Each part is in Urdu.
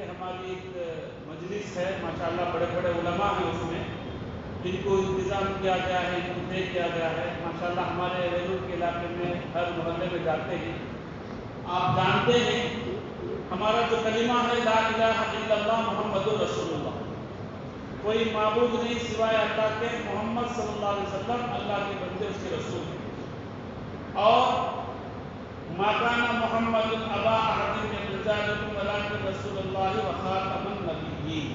ہماری ایک مجلس ہے، ماشاءاللہ بڑے بڑے علماء ہیں اس میں، جن کو انتظام کیا گیا ہے، ان کو طے کیا گیا ہے۔ ماشاءاللہ ہمارے ویلور کے علاقے میں ہر محلے میں جاتے ہیں۔ آپ جانتے ہیں ہمارا جو کلمہ ہے لا الہ الا اللہ محمد رسول اللہ، کوئی معبود نہیں سوائے اللہ کے، محمد صلی اللہ علیہ وسلم اللہ کے بندے، اس کے رسول ہیں۔ اور ما کان محمد ابا احد من رجالکم ولکن رسول اللہ وخاتم النبیین،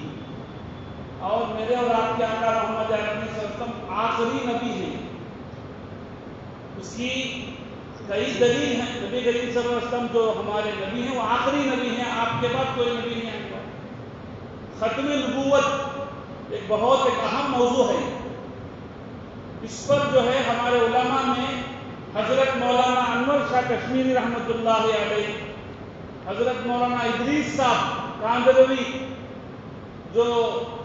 اور میرے اور آپ کے آقا محمد عربی صلی اللہ علیہ وسلم آخری نبی ہیں۔ اس کی کئی دلیل ہیں، نبی کریم صلی اللہ علیہ وسلم جو ہمارے نبی ہیں وہ آخری نبی ہیں، آپ کے بعد کوئی نبی نہیں آئے گا۔ ختم نبوت ایک بہت اہم موضوع ہے، اس پر جو ہے ہمارے علماء میں حضرت مولانا انور شاہ کشمیری رحمۃ اللہ علیہ، حضرت مولانا ادریس صاحب کاندھلوی جو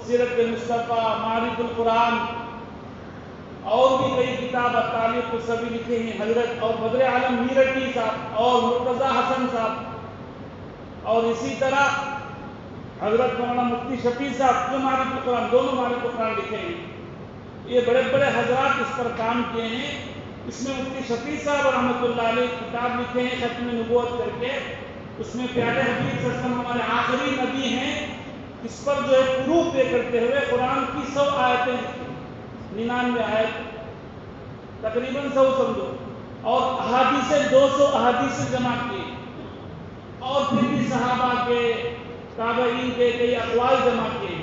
سیرت مصطفیٰ، معرفت القرآن اور بھی کئی کتاب تعلیق کو سبھی لکھے ہیں، حضرت اور بدر عالم میرٹی صاحب اور مرتضی حسن صاحب، اور اسی طرح حضرت مولانا مفتی شفیع صاحب جو معرفت القرآن، دونوں معرفت القرآن لکھے ہیں۔ یہ بڑے بڑے حضرات اس پر کام کیے ہیں۔ اس میں مفتی شفیع صاحب رحمۃ اللہ علیہ کتاب لکھے ہیں ختم نبوت کر کے، اس میں پیارے حبیب صلی اللہ علیہ وسلم ہمارے آخری نبی ہیں، اس پر جو ہے پروف پے کرتے ہوئے قرآن کی 100 آیتیں، 99 آیت تقریباً 100 سمجھو، اور احادیث 200 احادیث جمع کی، اور پھر بھی صحابہ کے تابعین کے کئی اقوال جمع کیے۔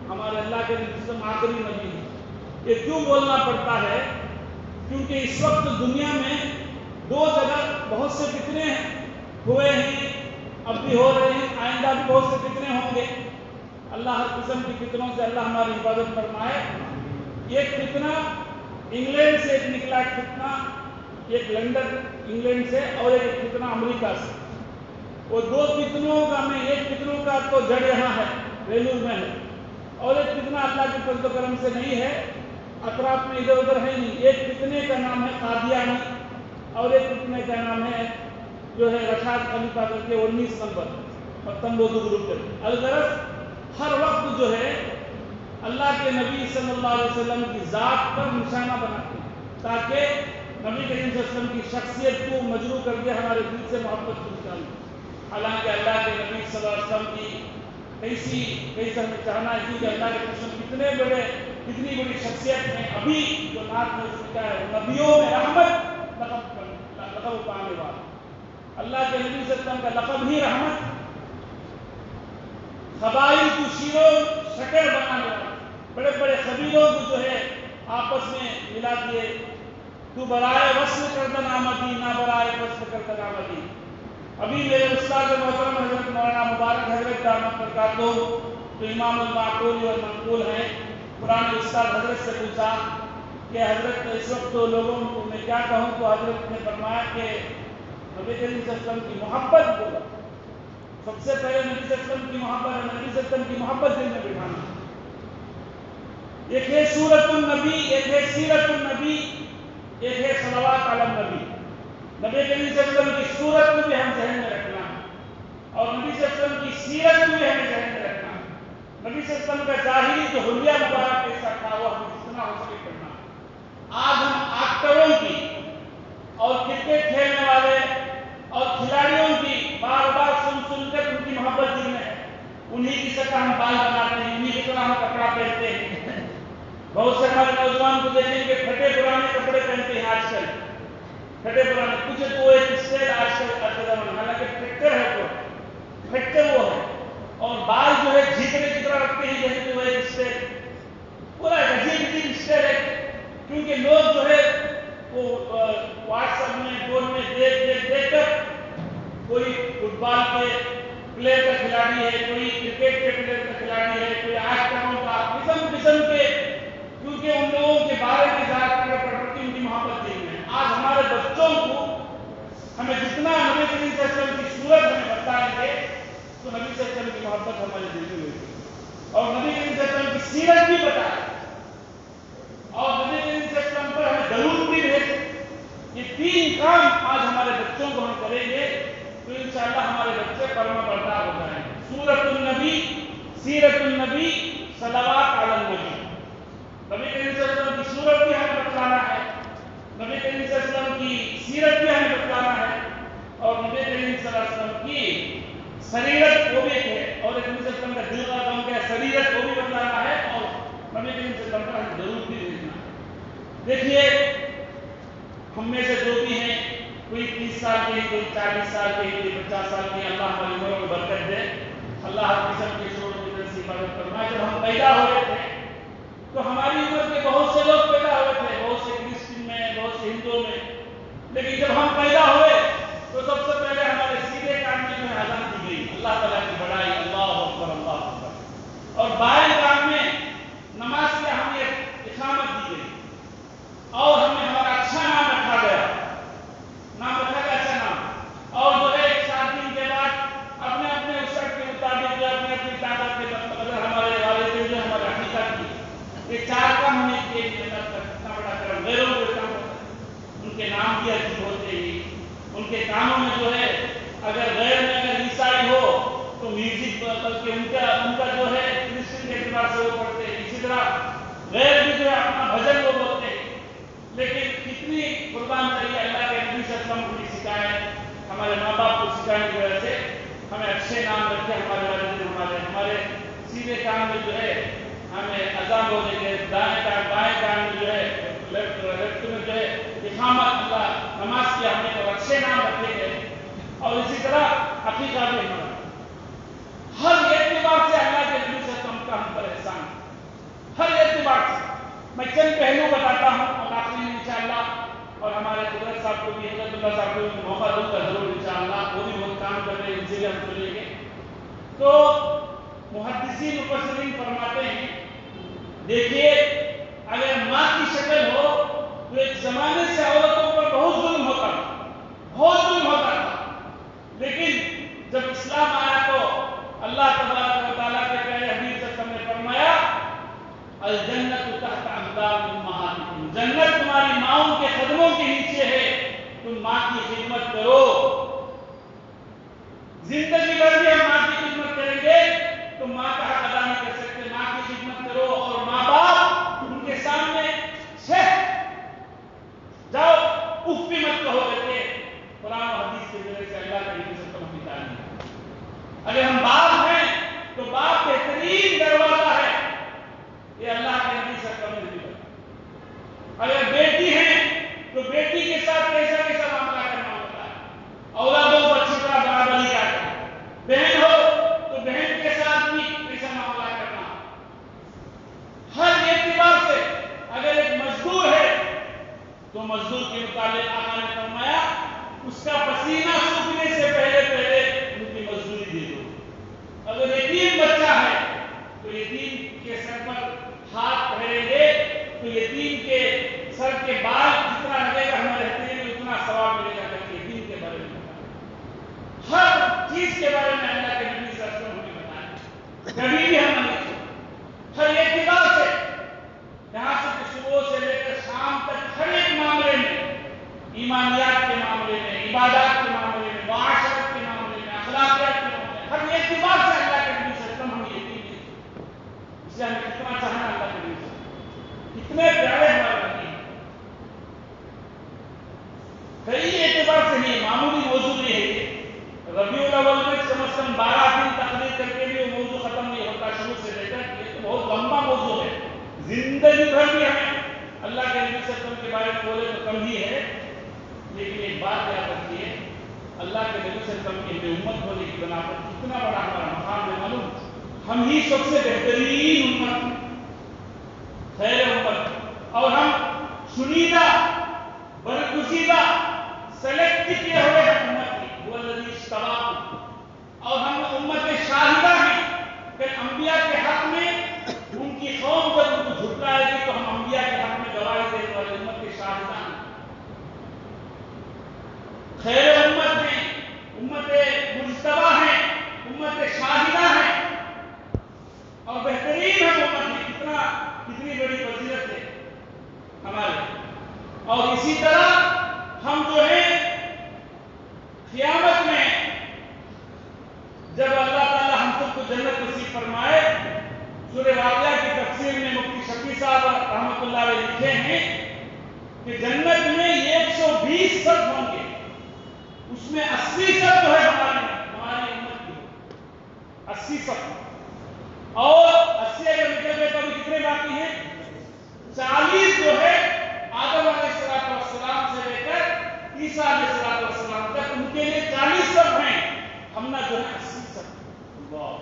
ہمارے اللہ کے نبی آخری نبی ہیں۔ یہ کیوں بولنا پڑتا ہے؟ کیونکہ اس وقت دنیا میں دو جگہ بہت سے فتنے ہوئے ہیں، اب بھی ہو رہے ہیں، آئندہ بھی بہت سے فتنے ہوں گے۔ اللہ ہر قسم کی فتنوں سے اللہ ہماری حفاظت فرمائے۔ ایک فتنہ انگلینڈ سے ایک نکلا، ایک فتنہ ایک لندن انگلینڈ سے، اور ایک فتنہ امریکہ سے۔ وہ دو فتنوں کا میں ایک فتنوں کا تو جڑ یہاں ہے، ویلور میں ہے، اور ایک فتنہ اللہ کے فضل و کرم سے نہیں ہے، اطراف میں ادھر ادھر ہے نہیں۔ ایک فتنے کا نام ہے قادیانی، اور ایک فتنے کا نام ہے جو ہے رشاد خلیفہ کر کے 19 نمبر اور تنبوذ گروپ کر۔ الغرض ہر وقت جو ہے اللہ کے نبی صلی اللہ علیہ وسلم کی ذات پر نشانہ بناتے ہیں، تاکہ نبی کریم صلی اللہ علیہ وسلم کی شخصیت کو مجروح کر کے ہمارے دل سے محبت کو نکالیں۔ حالانکہ اللہ کے نبی صلی اللہ علیہ وسلم کی کیسا ہمیں چاہنا ہے کہ اللہ کے رسول کتنی بڑی شخصیت ہیں۔ ابھی جو نعت میں اس میں کیا ہے، نبیوں میں رحمت لقب پانے والا، اللہ کے نبی صلی اللہ علیہ وسلم کا لقب ہی رحمت، قبائل کو شیر و شکر بنانے والا، بڑے بڑے قبیلوں کو جو ہے آپس میں ملا دیے۔ تو برائے وصل کردن آمدی، نہ برائے وصل کردن آمدی۔ ابھی میرے استاد محترم حضرت مولانا مبارک حضرت دامت برکاتہ تو امام المعقول اور منقول ہیں، قرآن استاد حضرت سے پوچھا کہ حضرت اس وقت تو لوگوں کو میں کیا کہوں، تو حضرت نے فرمایا کہ نبی کریم صلی اللہ علیہ وسلم کی محبت بولا، سب سے پہلے نبی صلی اللہ علیہ وسلم کی محبت ہے، نبی صلی اللہ علیہ وسلم کی محبت دل میں بٹھانا۔ ایک ہے سورۃ النبی، ایک ہے سیرت النبی، ایک ہے صلوات علی النبی۔ نبی کریم صلی اللہ علیہ وسلم کی سورت کو بھی ہم ذہن میں رکھنا ہے، اور نبی صلی اللہ علیہ وسلم کی سیرت کو بھی ہمیں ذہن میں رکھنا ہے۔ نبی صلی اللہ علیہ وسلم کا ظاہری جو حلیہ مبارک کیسا تھا وہ ہمیں جتنا ہو سکے کرنا ہے۔ آج ہم ایکٹروں کی اور کرکٹ کھیلنے والے اور کھلاڑیوں کی بار بار سن کر ان کی محبت دل میں ہے، انہی کی طرح ہم بال بناتے ہیں، انہی کی طرح ہم کپڑا پہنتے ہیں۔ بہت سے ہمارے نوجوان کو دیکھیں کہ پھٹے پرانے کپڑے پہنتے ہیں آج کل، پھٹے پرانے، کچھ تو ایک اسٹائل آج کل کا زمانہ، حالانکہ فیکٹر ہے، تو فیکٹر وہ ہے، اور بال جو ہے جھیکنے کی طرح رکھتے ہیں جیسے کہ وہ ایک اسٹائل، پورا عجیب اسٹائل ہے۔ کیونکہ لوگ جو ہے وہ واٹس ایپ میں فون میں دیکھ کر کوئی فٹ بال کے پلیئر کا کھلاڑی ہے، کوئی کرکٹ کے پلیئر کا کھلاڑی ہے، کوئی ایکٹروں کا نبی صلی اللہ علیہ وسلم کی محبت ہمارے دل میں ہوتی ہے اور نبی صلی اللہ علیہ وسلم کی سیرت بھی بتائے اور نبی صلی اللہ علیہ وسلم پر ہمیں درود بھی بھیجے. یہ تین کام آج ہمارے بچوں کو ہم کریں گے تو انشاءاللہ ہمارے بچے فرما بردار ہو جائیں گے. سورۃ النبی، سیرت النبی، صلوات علی النبی. نبی کریم صلی اللہ علیہ وسلم کی سورت بھی ہمیں بتلانا ہے، نبی کریم صلی اللہ علیہ وسلم کی سیرت بھی ہمیں بتلانا ہے اور نبی کریم صلی اللہ علیہ وسلم کی سریرت وہ بھی ہے اور نبی صلی اللہ علیہ وسلم کا دل کا کام کیا ہے سریرت وہ بھی بتلانا ہے اور نبی کریم صلی اللہ علیہ وسلم کا ہمیں ضرور بھی بھیجنا ہے. دیکھیے ہم میں سے جو بھی ہیں، کوئی 30 سال کے، کوئی 40 سال کے، کوئی 50 سال کے، اللہ ہماری عمروں کو برکت دے، اللہ ہر قسم کے شور و فتن سے حفاظت فرمائے. جب ہم پیدا ہوئے تھے تو ہماری عمر کے بہت سے لوگ پیدا ہوئے تھے، بہت سے کرسچن میں، بہت سے ہندوؤں میں، لیکن جب ہم پیدا ہوئے تو سب سے پہلے ہمارے سیدھے کان میں جو اذان دی گئی اللہ تعالیٰ کی بڑائی، اللہ اکبر اللہ اکبر، اور بائیں کان میں نماز کی اہمیت اقامت دی گئی اور ہمیں ہمارا اچھا نام رکھا گیا، نام رکھا گیا اچھا نام، اور جو ہے 7 دن کے بعد اپنے اپنے وسعت کے مطابق جو اپنی اپنی طاقت کے مطابق ہمارے والدین جو ہمارے عقیدہ کی یہ 4 کام ہمیں کیے کہ کتنا بڑا کرم، غیروں کو کام ہوتا ہے، ان کے نام بھی عجیب ہوتے ہی، ان کے کاموں میں جو ہے اگر غیر میں اگر عیسائی ہو تو میوزک بلکہ ان کا جو ہے کرسچن کے اعتبار سے وہ پڑھتے ہیں، اسی طرح غیر بھی جو ہے اپنا بھجن وہ بولتے ہیں. لیکن کتنی قربان کریے اللہ کے نبی صلی اللہ علیہ وسلم کی سکھائے، ہمارے ماں باپ کو سکھانے کی وجہ سے ہمیں اچھے نام رکھے، ہمارے والدین ہمارے سیدھے کام میں جو ہے ہمیں اذان بولنے کے، بائیں کام میں جو ہے لیفٹ میں جو ہے اقامت اللہ نماز کی ہمیں اور اچھے نام رکھے گئے. اور اسی طرح عقیقہ بھی ہمارا ہر اعتبار سے اللہ کے نبی صلی اللہ علیہ وسلم کا ہم پر احسان ہے، ہر اعتبار سے. میں چند پہلو بتاتا ہوں اور آخری میں انشاءاللہ اور ہمارے حضرت صاحب کو بھی، حضرت اللہ صاحب کو بھی موقع دوں گا ضرور انشاءاللہ، وہ بھی بہت کام کر رہے ہیں، ان سے بھی ہم سنیں گے. تو محدثین مفسرین فرماتے ہیں دیکھیے اگر ماں کی شکل ہو تو ایک زمانے سے عورتوں پر بہت ظلم ہوتا تھا، بہت ظلم ہوتا تھا، لیکن جب اسلام آیا تو اللہ تبارک و تعالیٰ کے پیارے حبیب صلی اللہ علیہ وسلم نے فرمایا الجنت تحت اقدام امہاتکم، جنت تمہاری ماؤں کے قدموں کے نیچے ہے، تم ماں کی خدمت کرو. زندگی بھر بھی ہم ماں کی خدمت کریں گے تو ماں کا حق ادا نہیں کر سکتے. ماں کی خدمت کرو اور ماں باپ ان کے سامنے جاؤ اف بھی مت کہو کرتے قرآن و حدیث کے ذریعے سے اللہ کے نبی صلی اللہ علیہ وسلم کی تعلیم. اگر ہم باپ ہیں تو باپ بہترین دروازہ ہے، یہ اللہ کے نبی صلی اللہ علیہ وسلم. اگر بیٹی ہے تو بیٹی کے ساتھ کیسا کیسا معاملہ کرنا ہوتا ہے، اولادوں کو اچھی طرح برابری کا کرنا. بہن ہو تو بہن کے ساتھ بھی کیسا معاملہ کرنا. ہر اعتبار سے اگر ایک مزدور ہے تو مزدور کے متعلق آقا نے فرمایا اس کا پسینہ سوکھنے سے پہلے پہلے ان کی مزدوری دے دو. اگر یتیم بچہ ہے تو یتیم کے سر پر ہاتھ پھیریں گے تو یتیم کے سر کے بال جتنا لگے گا ہمیں رہتے ہیں اتنا ثواب ملے گا. کر کے یتیم کے بارے میں ہر چیز کے بارے میں اللہ کے نبی صلی اللہ علیہ وسلم نے بتایا، کبھی بھی ہم نہیں ہر اعتبار سے یہاں سے صبح سے لے کر شام تک ہر ایک معاملے میں، ایمانیات کے معاملے میں، عبادات کے معاملے میں، معاشرت کے معاملے میں، اخلاقیات کے معاملے میں، ہر اعتبار سے اللہ کے نبی صلی اللہ علیہ وسلم ہمیں یقین ہے. اس سے ہمیں کتنا چاہنا اللہ کے نبی صلی اللہ علیہ وسلم، کتنے پیارے ہمارے نبی ہیں. کئی اعتبار سے نہیں معمولی موضوع نہیں ہے یہ. ربیع الاول میں کم از کم 12 دن تقریر کر کے بھی وہ موضوع ختم نہیں ہوتا شروع سے لے کر. یہ تو بہت لمبا موضوع ہے، زندگی بھر بھی ہمیں اللہ کے نبی صلی اللہ علیہ وسلم کے بارے میں بولے تو کم ہی ہے. لیکن ایک بات یاد رکھیے، اللہ کے نبی صلی اللہ علیہ وسلم کی امت ہونے کی بنا پر کتنا بڑا ہمارا مقام ہے معلوم. ہم ہی سب سے بہترین امت، خیر امت، اور ہم چنیدہ برگزیدہ سلیکٹ کیے ہوئے ہیں امت کی، وہ الذی اجتباکم، اور ہم امت شاہدہ ہیں. کہ انبیاء کے حق میں ان کی قوم جب ان کو جھٹلائے گی تو ہم انبیاء کے حق میں گواہی دینے والے امت کے شاہدہ ہیں. خیر امت ہیں، امت مجتبی ہیں، امت شاہدہ اور بہترین ہم امت ہیں. کتنی بڑی فضیلت ہے ہمارے. اور اسی طرح ہم جو ہے قیامت میں جب اللہ تعالی ہم سب کو جنت نصیب فرمائے، سورہ واقعہ کی تفسیر میں مفتی شفیع صاحب رحمۃ اللہ علیہ لکھے ہیں کہ جنت میں 120 صف ہوں گے، اس میں 80 صف جو ہے ہماری امت کی 80 صف، اور 80 اگر نکل گئے تو ابھی کتنے باقی ہیں؟ 40 جو ہے آدم علیہ السلام سے لے کر عیسیٰ علیہ السلام تک، ان کے لیے 40 صف ہیں، ہم نہ جو ہے 80 صف. واہ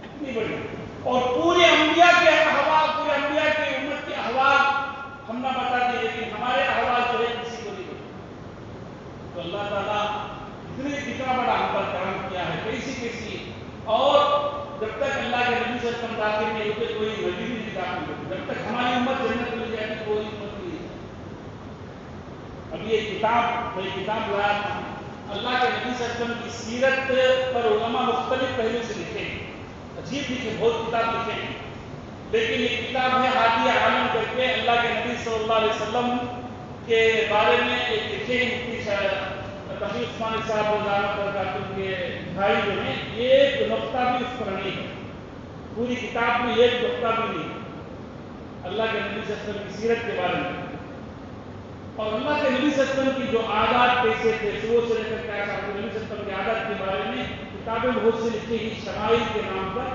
اتنی بڑی. اور پورے انبیاء کے احوال، پورے انبیاء کی امت کے احوال ہم نہ بتا دیں، لیکن ہمارے احوال جو ہے کسی کو نہیں بتا. تو اللہ تعالیٰ کتنا بڑا ہم پر کرم کیا ہے، کیسی. اور جب تک اللہ کے نبی صلی اللہ علیہ وسلم داخل نہیں ہوتے کوئی نبی نہیں داخل ہوتے، جب تک ہماری امت جنت مل جائے گی کوئی امت نہیں. ابھی ایک کتاب لایا تھا، اللہ کے نبی صلی اللہ علیہ وسلم کی سیرت پر علماء مختلف پہلو سے لکھے ہیں، عجیب لکھے، بہت کتاب لکھے ہیں، لیکن یہ کتاب ہے ہادی عالم کر کے، اللہ کے نبی صلی اللہ علیہ وسلم کے بارے میں ایک لکھے ہیں مفتی تقی عثمانی صاحب رضوان کے بھائی جو ہیں، ایک نقطہ بھی اس پر نہیں ہے، پوری کتاب میں ایک نقطہ بھی نہیں ہے اللہ کے نبی صلی اللہ علیہ وسلم کی سیرت کے بارے میں. اور اللہ کے نبی صلی اللہ علیہ وسلم کی جو عادات کیسے تھے، شروع سے لے کر کے نبی صلی اللہ علیہ وسلم کی عادات کے بارے میں کتابیں بہت سی لکھی ہیں شمائل کے نام پر.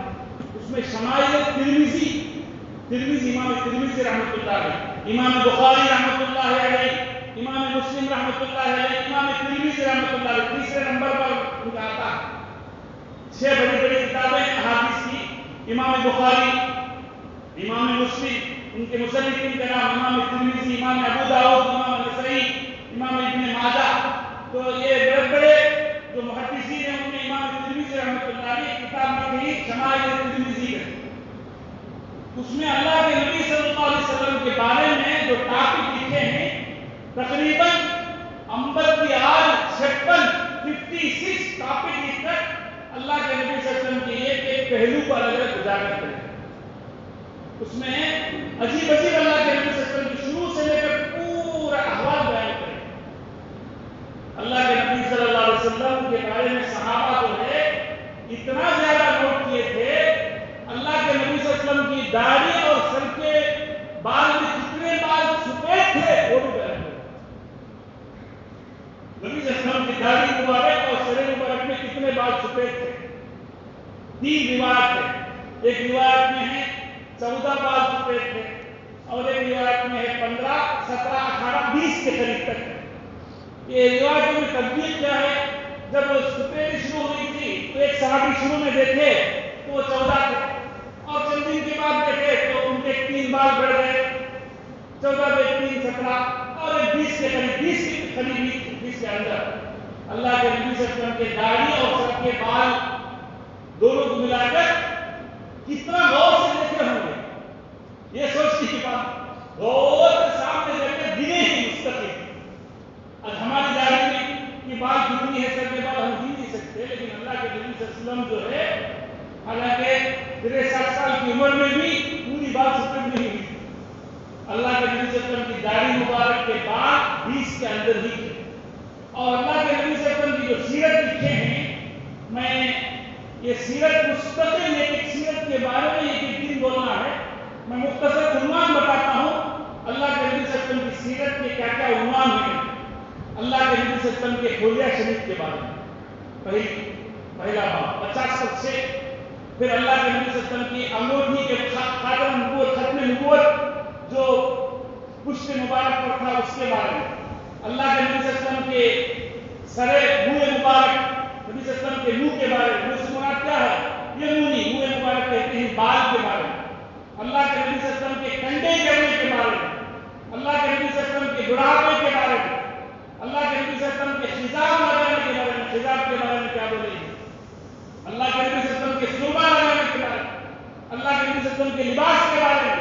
اس میں شمائل ترمذی، امام ترمذی رحمۃ اللہ علیہ، امام بخاری رحمۃ اللہ علیہ، امام مسلم رحمۃ اللہ علیہ، امام ترمذی رحمۃ اللہ علیہ، تیسرے نمبر پر ان کا آتا ہے. 6 بڑی کتابیں احادیث کی، امام بخاری، امام مسلم، ان کے مصنفین کا نام امام ترمذی، امام ابو داؤد، امام نسائی، امام ابن ماجہ. تو یہ بڑے جو محدثین ہیں ان نے امام ترمذی رحمۃ اللہ علیہ کتاب میں شمائل ترمذی ہے. اس میں اللہ کے نبی صلی اللہ علیہ وسلم کے بارے میں جو ٹاپک لکھے ہیں تقریباً 56 ٹاپک لکھ کر اللہ کے نبی صلی اللہ علیہ وسلم کے ایک پہلو کو الگ الگ اجاگر کریں. اس میں عجیب اللہ کے نبی صلی اللہ علیہ وسلم کی شروع سے لے کر پورا احوال بیان کریں. اللہ کے نبی صلی اللہ علیہ وسلم کے بارے میں صحابہ جو ہے اتنا زیادہ نوٹ کیے تھے، اللہ کے نبی صلی اللہ علیہ وسلم کی داڑھی اور سر کے بال میں کتنے بال سفید تھے وہ بھی بیان کریں. نبی صلی اللہ علیہ وسلم کی داڑھی مبارک اور سر مبارک میں کتنے بال سفید تھے. 3 روایت ہے، ایک روایت میں ہے 14 بال سفید تھے، اور ایک روایت میں ہے 15، 17، 18، 20 کے قریب تک ہے. یہ روایتوں میں تبدیل کیا ہے، جب سفید شروع ہوئی تھی تو ایک صحابی شروع میں دیکھے تو وہ 14 تھے، اور چند دن کے بعد دیکھے تو ان کے 3 بال بڑھ گئے، 14 میں 3، 17، اور 20 کے قریب، 20 کے اندر. اللہ کے نبی صلی اللہ علیہ وسلم کے داڑھی اور سر کے بال دونوں کو ملا کر کتنا غور سے دیکھے ہوں گے. یہ سوچنے کی بات، غور سے سامنے دیکھ کے گنے ہی مستقل. اب ہماری داڑھی میں کی بال کتنی ہے، سر کے بال ہم گن نہیں سکتے، لیکن اللہ کے نبی صلی اللہ علیہ وسلم جو ہے حالانکہ 63 سال کی عمر میں بھی پوری بال سفید نہیں ہوئی. اللہ کے نبی صلی اللہ علیہ وسلم کی داڑھی مبارک کے بال 20 کے اندر ہی تھے. اور اللہ کے نبی صلی اللہ علیہ وسلم کی جو سیرت لکھے ہیں، میں یہ سیرت مستقل ایک سیرت کے بارے میں ایک دن بولنا ہے. میں مختصر عنوان بتاتا ہوں اللہ کے نبی صلی اللہ علیہ وسلم کی سیرت کے کیا کیا عنوان ہیں. اللہ کے نبی صلی اللہ علیہ وسلم کے حلیہ شریف کے بارے میں پہلا باب 50 صفحے سے. پھر اللہ کے نبی صلی اللہ علیہ وسلم کی انگوٹھی کے خاتم نبوت، ختم نبوت جو پشت مبارک پر تھا اس کے بارے میں. اللہ کے نبی صلی اللہ علیہ وسلم کے سرے منہ مبارک، نبی صلی اللہ علیہ وسلم کے منہ کے بارے میں، منہ سے مراد کیا ہے، یہ منہ مبارک کہتے ہیں بال کے بارے میں. اللہ کے نبی صلی اللہ علیہ وسلم کے کنڈے کرنے کے بارے میں، اللہ کے نبی صلی اللہ علیہ وسلم کے بڑھاپے کے بارے میں، اللہ کے نبی صلی اللہ علیہ وسلم کے خضاب لگانے کے بارے میں. خضاب کے بارے میں کیا بولیں گے؟ اللہ کے نبی صلی اللہ علیہ وسلم کے سرما لگانے کے بارے میں، اللہ کے نبی صلی اللہ علیہ وسلم کے لباس کے بارے میں،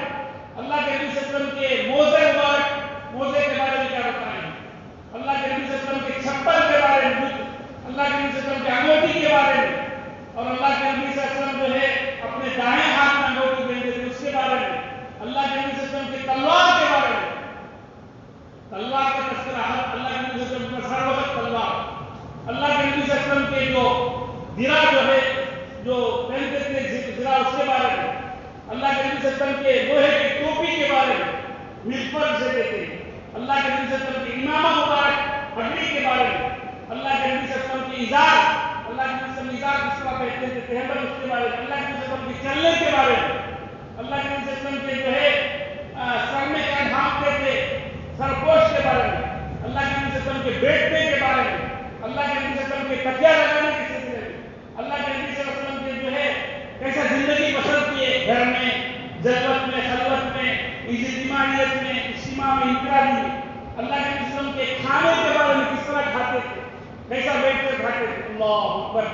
اللہ کے نبی صلی اللہ علیہ وسلم کے موزے مبارک، موزے کے بارے میں کیا بتائیں، اللہ کے نبی صلی اللہ علیہ وسلم کے چھپر کے بارے میں، اللہ کے نبی صلی اللہ علیہ وسلم کے انگوٹھی کے بارے میں. اور اللہ کے نبی صلی اللہ علیہ وسلم جو ہے اپنے دائیں ہاتھ میں انگوٹھی وسلم کے لوہے کی ٹوپی کے بارے میں مغفر سے دیتے ہیں، اللہ کے نبی صلی اللہ علیہ وسلم کے امامہ مبارک پگڑی کے بارے میں، اللہ کے نبی صلی اللہ علیہ وسلم کی ازار، اللہ کے نبی صلی اللہ علیہ وسلم ازار کس طرح پہنتے تھے، تہبند اس کے بارے میں، اللہ کے نبی صلی اللہ علیہ وسلم کے چلنے کے بارے میں، اللہ کے نبی صلی اللہ علیہ وسلم کے جو ہے سر میں کیا ڈھانپتے تھے، سرپوش کے بارے میں، اللہ کے نبی صلی اللہ علیہ وسلم کے بیٹھنے کے بارے میں، اللہ کے نبی صلی اللہ علیہ وسلم کے تکیہ لگانے کے سلسلے میں، اللہ کے نبی صلی اللہ علیہ وسلم کے جو ہے کیسا زندگی بسر کیے، گھر میں، جلوت میں، خلوت میں، اجتماعیت میں، اجتماع میں، انفرادی میں، اللہ کے نبی صلی اللہ علیہ وسلم کے کھانے کے بارے میں کس طرح کھاتے تھے، کیسا بیٹھ کر کھاتے تھے، اللہ اکبر،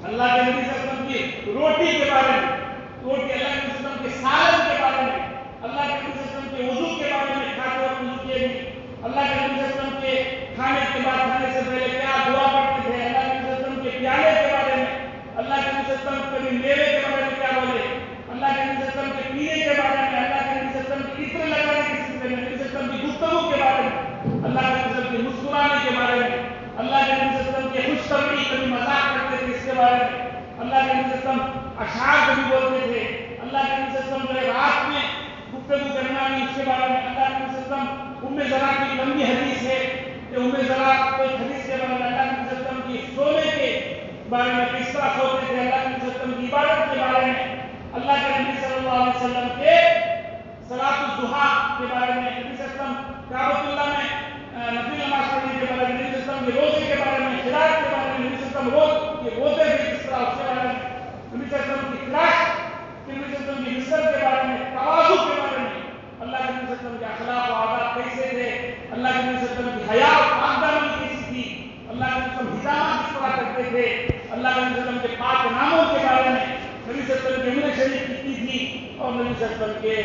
اللہ کے نبی صلی اللہ علیہ وسلم کی روٹی کے بارے میں، روٹی، اللہ کے نبی صلی اللہ علیہ وسلم کے سالن کے بارے میں، اللہ کے نبی صلی اللہ علیہ وسلم کے وضو کے بارے میں، کھاتے وقت وضو کے بھی، اللہ کے نبی صلی اللہ علیہ وسلم کے کھانے کے بعد کھانے سے پہلے کیا دعا پڑھتے تھے، اللہ کے نبی صلی اللہ علیہ وسلم کے پیالے کے بارے میں، اللہ کے نبی صلی اللہ علیہ وسلم کے میوے کے بارے میں کیا بولے، اللہ کے نبی صلی اللہ علیہ وسلم کے پینے کے بارے میں، اللہ کے نبی صلی اللہ علیہ وسلم کے عطر لگانے کے سلسلے میں، نبی صلی اللہ علیہ وسلم کی گفتگو کے بارے میں، اللہ کے نبی صلی اللہ علیہ وسلم کے مسکرانے کے بارے میں، اللہ کے نبی صلی اللہ علیہ وسلم کے خوش طبعی کبھی مذاق کرتے تھے اس کے بارے میں، اللہ کے نبی صلی اللہ علیہ وسلم اشعار کبھی بولتے تھے، اللہ کے نبی صلی اللہ علیہ وسلم جو ہے رات میں گفتگو کرنا نہیں اس کے بارے میں، اللہ کے نبی صلی اللہ علیہ وسلم ذرا کی لمبی حدیث ہے کہ ذرا کوئی حدیث کے بارے میں، اللہ کے نبی صلی اللہ علیہ وسلم کی سونے کے بارے میں کس طرح سوتے تھے، اللہ کے نبی صلی اللہ علیہ وسلم کی عبادت کے بارے میں، اللہ کے نبی صلی اللہ علیہ وسلم کے صلاۃ الضحیٰ کے بارے میں، نبی صلی اللہ علیہ وسلم کعبۃ اللہ میں نفل نماز پڑھنے کے بارے میں، نبی صلی اللہ علیہ وسلم کے روزے کے بارے میں، خیرات کے بارے میں، نبی صلی اللہ علیہ وسلم روز یہ روزے بھی کس طرح اس کے بارے میں، نبی صلی اللہ علیہ وسلم کی فراش، نبی صلی اللہ علیہ وسلم کی نسبت کے بارے میں، تواضع کے بارے میں، اللہ کے نبی صلی اللہ علیہ وسلم کے اخلاق و عادات کیسے تھے، اللہ کے نبی صلی اللہ علیہ وسلم کی حیا و پاکدامنی کیسی تھی، اللہ کے نبی صلی اللہ علیہ وسلم حجامہ کس طرح کرتے تھے، اللہ کے نبی صلی اللہ علیہ وسلم کے پاک ناموں کے بارے میں، نبی صلی اللہ علیہ وسلم کی عمر شریف کتنی تھی، اور نبی صلی اللہ علیہ وسلم کے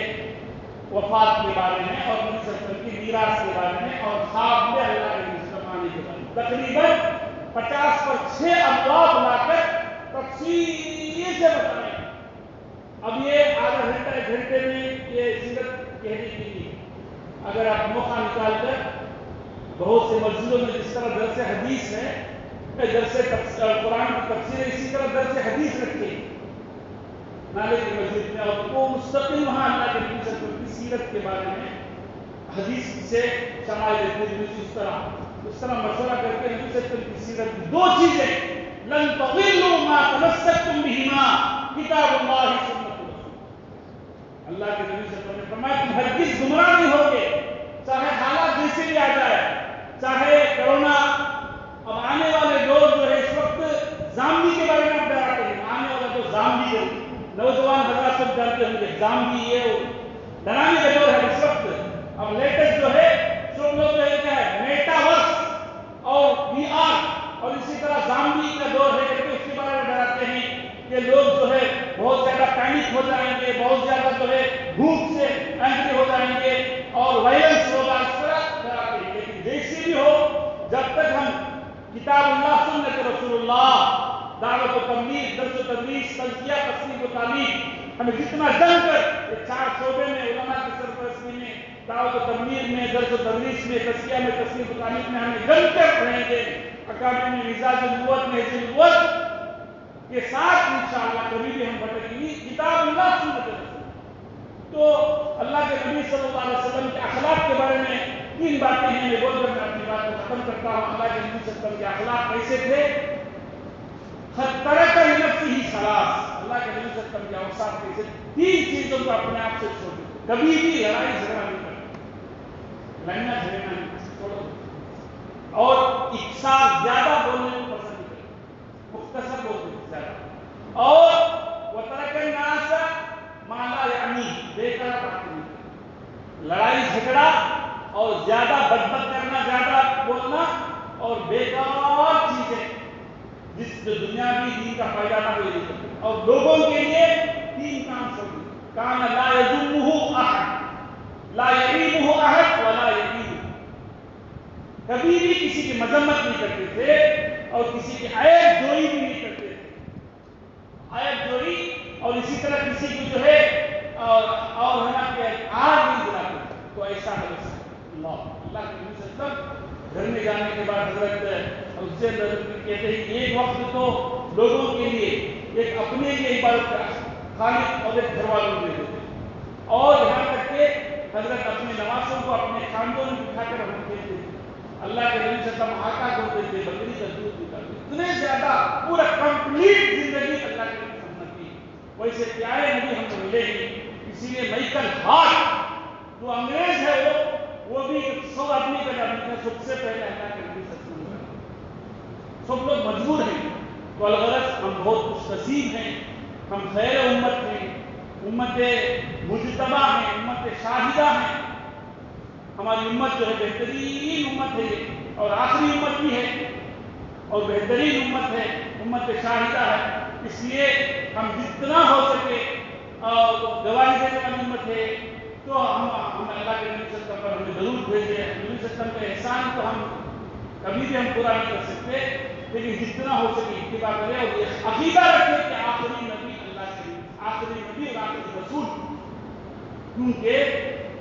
وفات کے بارے میں، اور نبی صلی اللہ علیہ وسلم کی میراث کے بارے میں، اور خواب میں اللہ کے نبی صلی اللہ علیہ وسلم کے بارے میں، تقریباً 50 پر 6 ابواب لا کر تفصیل سے بتائیں۔ اب یہ آدھا گھنٹہ 1 گھنٹے میں یہ سیرت کہنے کی تھی، اگر آپ موقع نکال کر بہت سے مسجدوں میں جس طرح درس حدیث ہے، درس قرآن کی تفسیر ہے، اسی طرح درس حدیث رکھے نالے کی مسجد میں، اور وہ مستقل وہاں اللہ کے نبی صلی اللہ علیہ وسلم کی سیرت کے بارے میں حدیث سے شمائل ترمذی اس طرح مشورہ کر کے نبی صلی اللہ علیہ وسلم کی سیرت کی 2 چیزیں، لن تضلوا ما تمسكتم بهما کتاب اللہ سنت رسول، اللہ کے نبی صلی اللہ علیہ وسلم نے فرمایا تم ہرگز گمراہ نہیں ہوگے، چاہے حالات جیسے بھی آ جائے، چاہے کرونا، اب آنے والے دور جو ہے اس وقت زامبی کے بارے میں ڈراتے ہیں، آنے والا جو زامبی ہے، نوجوان حضرات سب جانتے ہوں گے زامبی یہ ڈرانے کا دور ہے اس وقت، اب لیٹسٹ جو ہے سب لوگ جو ہے کیا ہے میٹاورس اور وی آر، اور اسی طرح زامبی کا دور ہے کہ اس کے بارے میں ڈراتے ہیں کہ لوگ جو ہے بہت زیادہ پینک ہو جائیں گے، بہت زیادہ جو ہے بھوک سے اینگری ہو جائیں گے اور وائلنس ہوگا، اس طرح ڈراتے ہیں، لیکن جیسی بھی ہو جب تک ہم کتاب اللہ سنت رسول اللہ، دعوت و تبلیغ، درس و تدریس، تزکیہ، تصنیف و تعلیم، ہمیں جتنا جم کر یہ 4 شعبے میں علماء کی سرپرستی میں، دعوت و تبلیغ میں، درس و تدریس میں، تزکیہ میں، تصنیف و تعلیم میں ہمیں جم کر رہیں گے، اکادمی مزاج النبوت میں حزب النبوت کے ساتھ انشاءاللہ کبھی بھی ہم بھٹکیں گے، کتاب اللہ سنت رسول۔ تو اللہ کے نبی صلی اللہ علیہ وسلم کے اخلاق کے بارے میں 3 باتیں ہیں، میں بول کر میں اپنی بات کو ختم کرتا ہوں۔ اللہ کے نبی صلی اللہ علیہ وسلم کے اخلاق کیسے تھے؟ ترک لنفسہ ثلاث، اللہ کے نبی صلی اللہ علیہ وسلم کے اوصاف کیسے؟ 3 چیزوں کو اپنے آپ سے چھوڑ دو، کبھی بھی لڑائی جھگڑا نہیں کرنا، لڑنا جھگڑنا نہیں چھوڑو، اور اکثار زیادہ بولنے کو پسند نہیں کرتے، مختصر بولتے زیادہ، اور وترک الناس ما لا یعنی، بیکار باتیں نہیں کرتے، لڑائی جھگڑا اور زیادہ بدبد کرنا، زیادہ بولنا اور بیکار چیزیں جس جو دنیاوی دین کا فائدہ نہ ہو، اور لوگوں کے لیے 3 کام چھوڑ دیں، کان لا یذمہ احد، لا یریبہ احد ولا یذمہ، کبھی بھی کسی کی مذمت نہیں کرتے تھے اور کسی کی عیب جوئی بھی نہیں کرتے تھے، عیب جوئی، اور اسی طرح کسی کی جو ہے اور ہے نا کہ آگ نہیں جلاتے تھے، تو ایسا ہے اللہ کے نبی صلی اللہ علیہ وسلم گھر میں جانے کے بعد حضرت حسین کہتے ہیں کہ ایک وقت تو لوگوں کے لیے ایک اپنے لیے عبادت کا خالق اور ایک گھر والوں کے لیے، حضرت اپنے نوازوں کو اپنے خاندوں میں بٹھا کر رکھتے تھے، اللہ کے نبی صلی اللہ علیہ وسلم آقا ہوتے تھے، بکری کا دودھ نکالتے، اتنے زیادہ پورا کمپلیٹ زندگی اللہ کے نبی محمد کی. ویسے پیارے نبی ہم کو ملے ہی. اسی لیے مائیکل ہارٹ جو انگریز ہے وہ بھی 100 آدمی کا نبی تھا، سب سے پہلے اللہ کے نبی صلی اللہ علیہ وسلم. سب لوگ مجبور ہیں. تو الغرض ہم بہت خوش نصیب ہیں، ہم خیر امت ہیں، امت مجتبہ ہیں، امت شاہدہ ہیں. ہماری امت جو ہے بہترین امت ہے اور آخری امت بھی ہے اور بہترین امت ہے، امت شاہدہ ہے. اس لیے ہم جتنا ہو سکے گواہی دینے والی امت ہے. تو ہم اللہ کے نبی صلی اللہ علیہ وسلم پر ہمیں ضرور بھیجے. نبی صلی اللہ علیہ وسلم کا احسان تو ہم کبھی بھی ہم پورا نہیں کر سکتے، لیکن جتنا ہو سکے اتباع کریں اور یہ عقیدہ رکھیں کہ آخری نبی اللہ کے آخری نبی اور آخری رسول. کیونکہ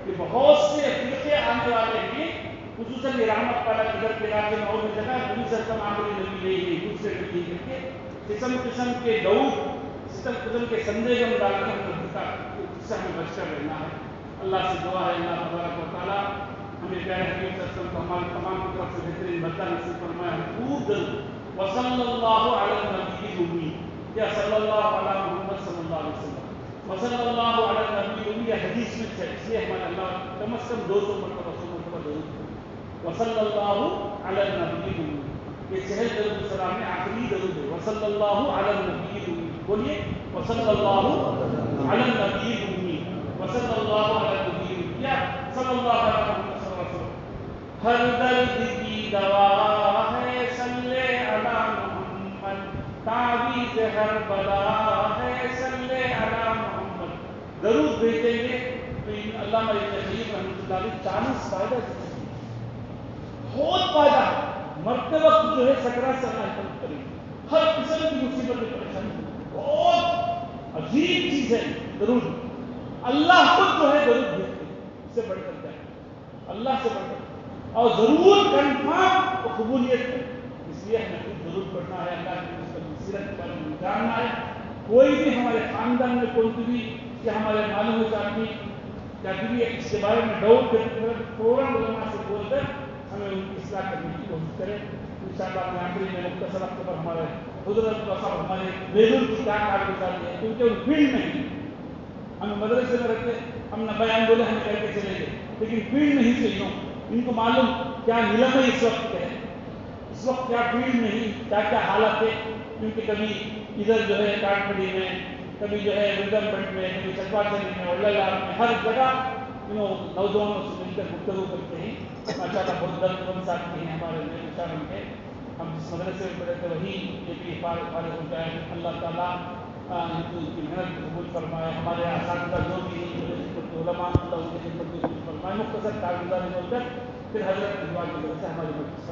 کہ بہت سے فرقے آنے والے ہیں، خصوصاً یہ رحمت والا ادھر کے علاقے میں اور بھی جگہ نبی صلی اللہ علیہ وسلم آخری نبی نہیں ہے، دوسرے نبی کر کے قسم قسم کے ڈاؤٹ، قسم قسم کے سندیہ ہم ڈال کر اس سے ہمیں بچ کر رہنا ہے. اللہ سے دعا ہے اللہ تبارک و تعالیٰ ہمیں پیارے حبیب صلی اللہ علیہ وسلم کو ہمارے تمام کی طرف سے بہترین بدلہ نصیب فرمائے. خوب ضرور وصلی اللہ علی النبی الامی یا صلی اللہ علی محمد صلی اللہ علیہ وسلم وصلی اللہ علی النبی الامی. یہ حدیث میں ہے، اس لیے ہمارے اللہ کم از کم 200 مرتبہ 100 مرتبہ ضرور وصلی اللہ علی النبی الامی. یہ چہل درود السلام میں آخری درود ہے. وصلی اللہ علی النبی الامی. بولیے وصلی اللہ علی النبی الامی وصلی اللہ علی النبی الامی یا صلی اللہ علی محمد صلی اللہ علیہ وسلم. ہر درد کی دوا ہے صلی علی محمد، تعویذ ہر بلا ہے صلی علی محمد. درود بھیجیں گے تو علامہ ابن قیم رحمۃ اللہ علیہ 40 فائدہ دیتے ہیں. بہت فائدہ ہے. مرتے وقت جو ہے سکرات سے اللہ حفاظت کریں گے، ہر قسم کی مصیبت میں پریشانی. بہت عجیب چیز ہے درود. اللہ خود جو ہے درود بھیجتے ہیں، اس سے بڑھ کر کیا ہے اللہ سے بڑھ کر. اور ضرور کنفرم و قبولیت ہے. اس لیے ہمیں خود ضرور پڑھنا ہے، اللہ کی اس پر سیرت کے بارے میں جاننا ہے. کوئی بھی ہمارے خاندان میں کوئی بھی یا ہمارے معلوم چاہتی چاہتی بھی اس کے بارے میں ڈاؤٹ کرتے فوراً علماء سے بول کر ہمیں ان کی اصلاح کرنے کی کوشش کریں. انشاءاللہ میں آخری میں مختصر وقت پر ہمارے حضرت صاحب ہمارے بیرون کی کیا کارگزاری ہے، کیونکہ ان فیلڈ میں ہیں. ہم مدرسے میں رہتے ہم نہ بیان بولے ہم کر کے چلے گئے، لیکن فیلڈ میں ہی چاہیے. ان کو معلوم کیا نظام ہے اس وقت ہے، اس وقت کیا فیلڈ میں ہی کیا کیا حالت ہے. کیونکہ کبھی ادھر جو ہے کاٹ پڑی میں، کبھی جو ہے ردم پنڈ میں، کبھی چکوا چلی میں، اولاد میں، ہر جگہ نوجوانوں سے مل کر گفتگو کرتے ہیں. ماشاء اللہ بہت درد بند ساتھی ہیں ہمارے مشاعر کے. ہم جس مدرسے میں پڑھے تھے وہی یہ بھی فارغ ہو جائے. اللہ تعالیٰ ان کی محنت قبول فرمائے. ہمارے اساتذہ جو بھی علماء اللہ ان کی خدمت قبول فرمائے. مختصر کارگزاری بول کر پھر حضرت دعا کی وجہ سے ہماری مجلس